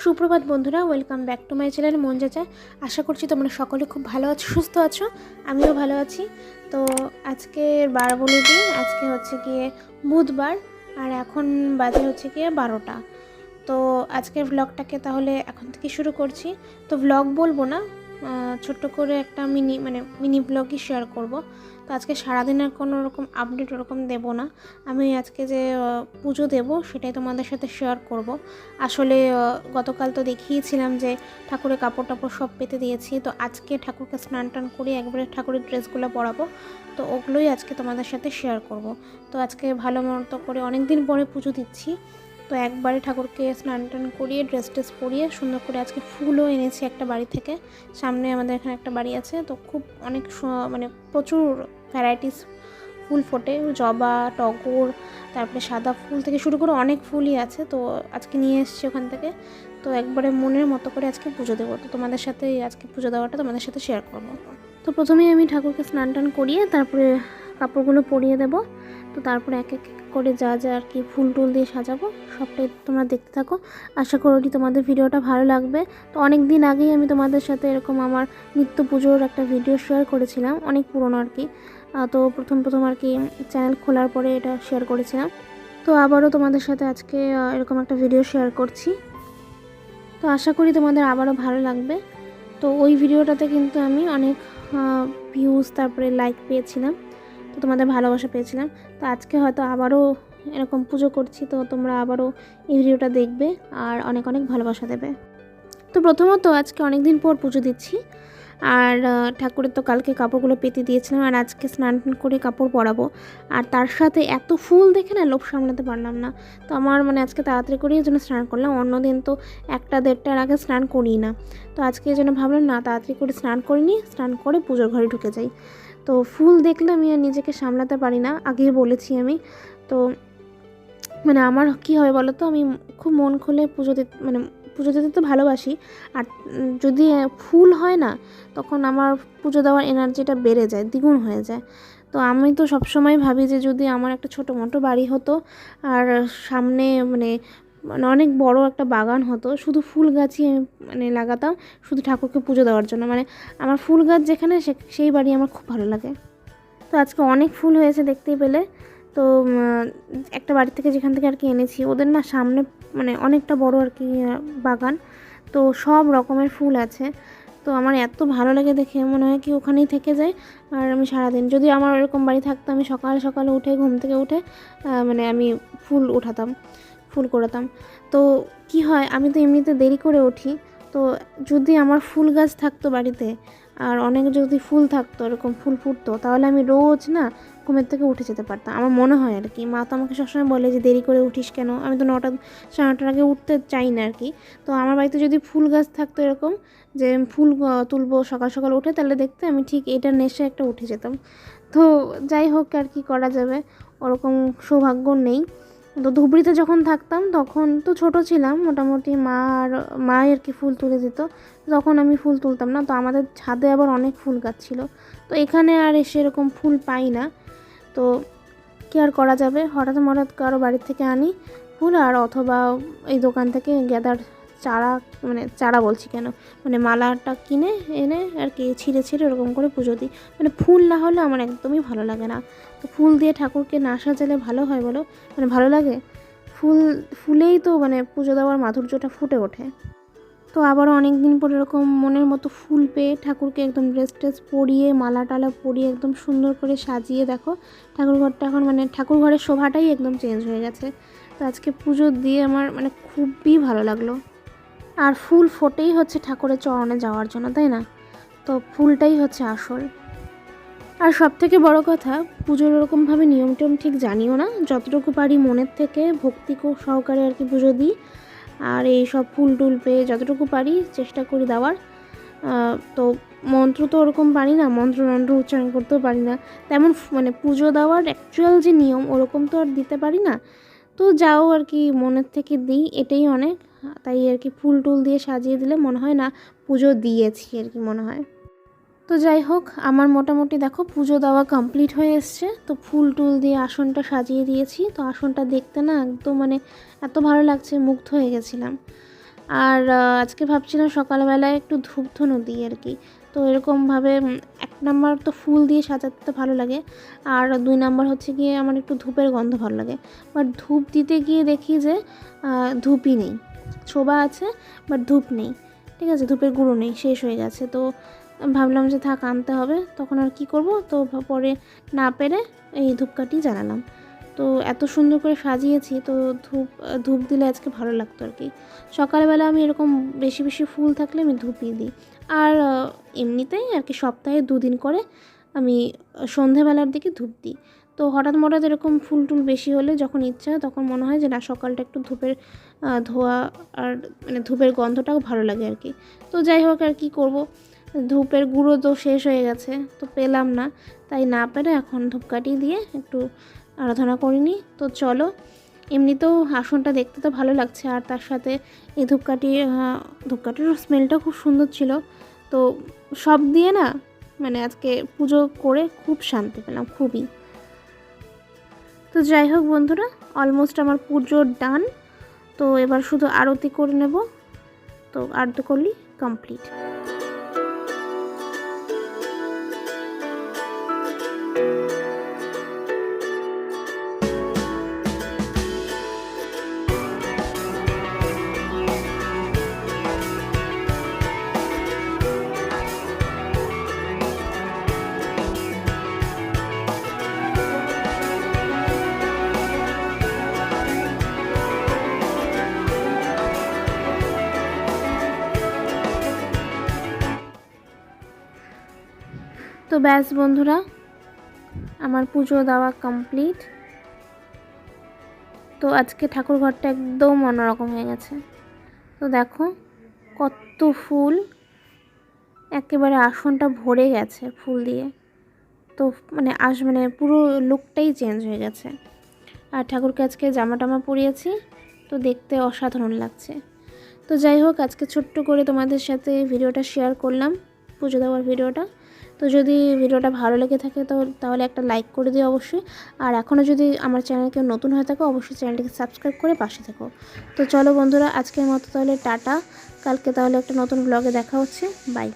সুপ্রভাত বন্ধুরা, welcome back to my channel মন যা চায়। আশা করছি তোমরা সকলে খুব ভালো আছো, সুস্থ আছো। আমিও ভালো আছি। তো আজকের বার বলে দিই, আজকে হচ্ছে গিয়ে বুধবার আর এখন বাজে হচ্ছে গিয়ে 12টা। তো আজকের ব্লগটাকে তাহলে এখন থেকে শুরু করছি। তো ব্লগ বলবো না, ছোট্ট করে একটা মিনি ব্লগই শেয়ার করব। তো আজকে সারাদিনের কোনো রকম আপডেট ওরকম দেবো না। আমি আজকে যে পুজো দেবো সেটাই তোমাদের সাথে শেয়ার করব। আসলে গতকাল তো দেখিয়েছিলাম যে ঠাকুরের কাপড় টাপড় সব পেতে দিয়েছি। তো আজকে ঠাকুরকে স্নান টান করে একবারে ঠাকুরের ড্রেসগুলো পরাবো। তো ওগুলোই আজকে তোমাদের সাথে শেয়ার করব। তো আজকে ভালো মতো করে অনেক দিন পরে পুজো দিচ্ছি। তো একবারে ঠাকুরকে স্নান টান করিয়ে ড্রেস ট্রেস পরিয়ে সুন্দর করে আজকে ফুলও এনেছি একটা বাড়ি থেকে। সামনে আমাদের এখানে একটা বাড়ি আছে, তো খুব অনেক প্রচুর ভ্যারাইটিস ফুল ফোটে, জবা, টগর, তারপরে সাদা ফুল থেকে শুরু করে অনেক ফুলই আছে। তো আজকে নিয়ে এসেছি ওখান থেকে। তো একবারে মনের মতো করে আজকে পুজো দেবো। তো তোমাদের সাথে আজকে পুজো দেওয়াটা তোমাদের সাথে শেয়ার করবো। তো প্রথমেই আমি ঠাকুরকে স্নান টান করিয়ে তারপরে কাপড়গুলো পরিয়ে দেবো। তো তারপরে এক এক করে যা যা আর কি ফুল টুল দিয়ে সাজাবো সবটাই তোমরা দেখতে থাকো। আশা করি তোমাদের ভিডিওটা ভালো লাগবে। তো অনেক দিন আগেই আমি তোমাদের সাথে এরকম আমার নিত্য পুজোর একটা ভিডিও শেয়ার করেছিলাম, অনেক পুরনো আর কি। তো প্রথম আর কি চ্যানেল খোলার পরে এটা শেয়ার করেছিলাম। তো আবারও তোমাদের সাথে আজকে এরকম একটা ভিডিও শেয়ার করছি। তো আশা করি তোমাদের আবারও ভালো লাগবে। তো ওই ভিডিওটাতে কিন্তু আমি অনেক ভিউজ তারপরে লাইক পেয়েছিলাম, তো তোমাদের ভালোবাসা পেয়েছিলাম। তো আজকে হয়তো আবারও এরকম পুজো করছি, তো তোমরা আবারও এই ভিডিওটা দেখবে আর অনেক অনেক ভালোবাসা দেবে। তো প্রথমত আজকে অনেক দিন পর পুজো দিচ্ছি। আর ঠাকুরের তো কালকে কাপড়গুলো পেতে দিয়েছিলাম, আর আজকে স্নান করে কাপড় পরাবো। আর তার সাথে এত ফুল দেখে না লোভ সামলাতে পারলাম না। তো আমার আজকে তাড়াতাড়ি করেই জন্য স্নান করলাম। অন্যদিন তো 1টা-1:30টার আগে স্নান করি না। তো আজকে এই জন্য ভাবলাম না, তাড়াতাড়ি করে স্নান করে নিই, স্নান করে পুজোর ঘরে ঢুকে যাই। তো ফুল দেখলে আমি আর নিজেকে সামলাতে পারি না, আগেই বলেছি আমি। তো আমার কী হয় বলো তো, আমি খুব মন খুলে পুজো দিতে তো ভালোবাসি। আর যদি ফুল হয় না, তখন আমার পুজো দেওয়ার এনার্জিটা বেড়ে যায়, দ্বিগুণ হয়ে যায়। তো আমি তো সবসময় ভাবি যে যদি আমার একটা ছোটো মোটো বাড়ি হতো আর সামনে অনেক বড় একটা বাগান হতো, শুধু ফুল গাছই আমি লাগাতাম শুধু ঠাকুরকে পুজো দেওয়ার জন্য। আমার ফুল গাছ যেখানে সেই বাড়ি আমার খুব ভালো লাগে। তো আজকে অনেক ফুল হয়েছে দেখতেই পেলে। তো একটা বাড়ি থেকে যেখান থেকে আর কি এনেছি, ওদের না সামনে অনেকটা বড় আর কি বাগান। তো সব রকমের ফুল আছে। তো আমার এত ভালো লাগে দেখে, মনে হয় কি ওখানেই থেকে যাই। আর আমি সারাদিন, যদি আমার এরকম বাড়ি থাকতো, আমি সকাল সকাল উঠে ঘুম থেকে উঠে আমি ফুল উঠাতাম, ফুল করাতাম। তো কি হয়, আমি তো এমনিতে দেরি করে উঠি। তো যদি আমার ফুল গাছ থাকতো বাড়িতে আর অনেক যদি ফুল থাকতো, এরকম ফুল ফুটতো, তাহলে আমি রোজ না ঘুমের থেকে উঠে যেতে পারতাম। আমার মনে হয় আর কি, মা তো আমাকে সবসময় বলে যে দেরি করে উঠিস কেন। আমি তো 9টা-9:30টার আগে উঠতে চাই না আর কি। তো আমার বাড়িতে যদি ফুল গাছ থাকতো এরকম, যে ফুল তুলবো সকাল সকাল উঠে, তাহলে দেখতে আমি ঠিক এটা নেশে একটা উঠে যেতাম। তো যাই হোক, আর কি করা যাবে, ওরকম সৌভাগ্য নেই। তো ধুবড়িতে যখন থাকতাম তখন তো ছোট ছিলাম মোটামুটি, মা আর কি ফুল তুলে দিত, তখন আমি ফুল তুলতাম না। তো আমাদের ছাদে আবার অনেক ফুল গাছ ছিল। তো এখানে আর এসে এরকম ফুল পাই না। তো কি আর করা যাবে, হঠাৎ কারো বাড়ির থেকে আনি ফুল, আর অথবা এই দোকান থেকে গেঁদার চারা বলছি কেন, মালাটা কিনে এনে আর কি ছিঁড়ে ছিঁড়ে ওরকম করে পুজো দিই। ফুল না হলে আমার একদমই ভালো লাগে না। তো ফুল দিয়ে ঠাকুরকে না সাজালে ভালো হয় বলো, ভালো লাগে? ফুলেই তো পুজো দেওয়ার মাধুর্যটা ফুটে ওঠে। তো আবারও অনেক দিন পর এরকম মনের মতো ফুল পেয়ে ঠাকুরকে একদম ড্রেস ট্রেস পরিয়ে মালা টালা পরিয়ে একদম সুন্দর করে সাজিয়ে দেখো ঠাকুরঘরটা এখন ঠাকুরঘরের শোভাটাই একদম চেঞ্জ হয়ে গেছে। তো আজকে পুজো দিয়ে আমার খুবই ভালো লাগলো। আর ফুল ফোটেই হচ্ছে ঠাকুরের চরণে যাওয়ার জন্য, তাই না? তো ফুলটাই হচ্ছে আসল। আর সবথেকে বড় কথা, পুজোর ওরকমভাবে নিয়ম টিয়ম ঠিক জানিও না, যতটুকু পারি মনের থেকে ভক্তি সহকারে আর কি পুজো দিই। আর এই সব ফুল টুল পেয়ে যতটুকু পারি চেষ্টা করি দেওয়ার। তো মন্ত্র তো ওরকম পারি না, মন্ত্র উচ্চারণ করতেও পারি না তেমন। পুজো দেওয়ার অ্যাকচুয়াল যে নিয়ম ওরকম তো আর দিতে পারি না। তো যাও আর কি মনের থেকে দিই, এটাই অনেক। তাই আর কি ফুল টুল দিয়ে সাজিয়ে দিলে মনে হয় না পুজো দিয়েছি আর কি মনে হয়। তো যাই হোক, আমার মোটামুটি দেখো পুজো দেওয়া কমপ্লিট হয়ে এসছে। তো ফুল টুল দিয়ে আসনটা সাজিয়ে দিয়েছি। তো আসনটা দেখতে না একদম এত ভালো লাগছে, মুগ্ধ হয়ে গেছিলাম। আর আজকে ভাবছিলাম সকালবেলায় একটু ধূপধুনো দিই আর কি। তো এরকমভাবে 1 নাম্বার তো ফুল দিয়ে সাজাতে তো ভালো লাগে, আর 2 নাম্বার হচ্ছে গিয়ে আমার একটু ধূপের গন্ধ ভালো লাগে। বাট ধূপ দিতে গিয়ে দেখি যে ধূপই নেই, ছোবা আছে বাট ধূপ নেই, ঠিক আছে, ধূপের গুঁড়ো নেই, শেষ হয়ে গেছে। তো ভাবলাম যে থাক, আনতে হবে, তখন আর কি করব। তো পরে না পেরে এই ধূপকাঠি জ্বালালাম। তো এত সুন্দর করে সাজিয়েছি, তো ধূপ দিলে আজকে ভালো লাগতো আর কি। সকালবেলা আমি এরকম বেশি বেশি ফুল থাকলে আমি ধূপই দিই। আর এমনিতেই আর কি সপ্তাহে 2 দিন করে আমি সন্ধেবেলার দিকে ধূপ দিই। তো হঠাৎ এরকম ফুল টুল বেশি হলে যখন ইচ্ছা হয় তখন মনে হয় যে না, সকালটা একটু ধূপের ধোয়া আর মানে ধূপের গন্ধটাও ভালো লাগে আর কি। তো যাই হোক, আর কি করব, ধূপের গুঁড়ো তো শেষ হয়ে গেছে, তো পেলাম না, তাই না পেরে এখন ধূপকাঠি দিয়ে একটু আরাধনা করিনি। তো চলো, এমনিতেও আসনটা দেখতে তো ভালো লাগছে, আর তার সাথে এই ধূপকাঠির স্মেলটা খুব সুন্দর ছিল। তো সব দিয়ে না মানে আজকে পুজো করে খুব শান্তি পেলাম, খুবই। তো যাই হোক বন্ধুরা, অলমোস্ট আমার পুজো ডান। তো এবার শুধু আরতি করে নেব, তো আরতি করলেই কমপ্লিট। তো ব্যাস বন্ধুরা, আমার পুজো দেওয়া কমপ্লিট। তো আজকে ঠাকুরঘরটা একদম অন্যরকম হয়ে গেছে। তো দেখো কত ফুল, একেবারে আসনটা ভরে গেছে ফুল দিয়ে। তো মানে পুরো লুকটাই চেঞ্জ হয়ে গেছে। আর ঠাকুরকে আজকে জামা টামা পরিয়েছি, তো দেখতে অসাধারণ লাগছে। তো যাই হোক, আজকে ছোট্ট করে তোমাদের সাথে ভিডিওটা শেয়ার করলাম, পুজো দেওয়ার ভিডিওটা। তো যদি ভিডিওটা ভালো লেগে থাকে তো তাহলে একটা লাইক করে দিও অবশ্যই। আর এখনও যদি আমার চ্যানেল কেউ নতুন হয়ে থাকো, অবশ্যই চ্যানেলটিকে সাবস্ক্রাইব করে পাশে থাকো। তো চলো বন্ধুরা, আজকের মতো তাহলে টাটা, কালকে তাহলে একটা নতুন ব্লগে দেখা হচ্ছে, বাই।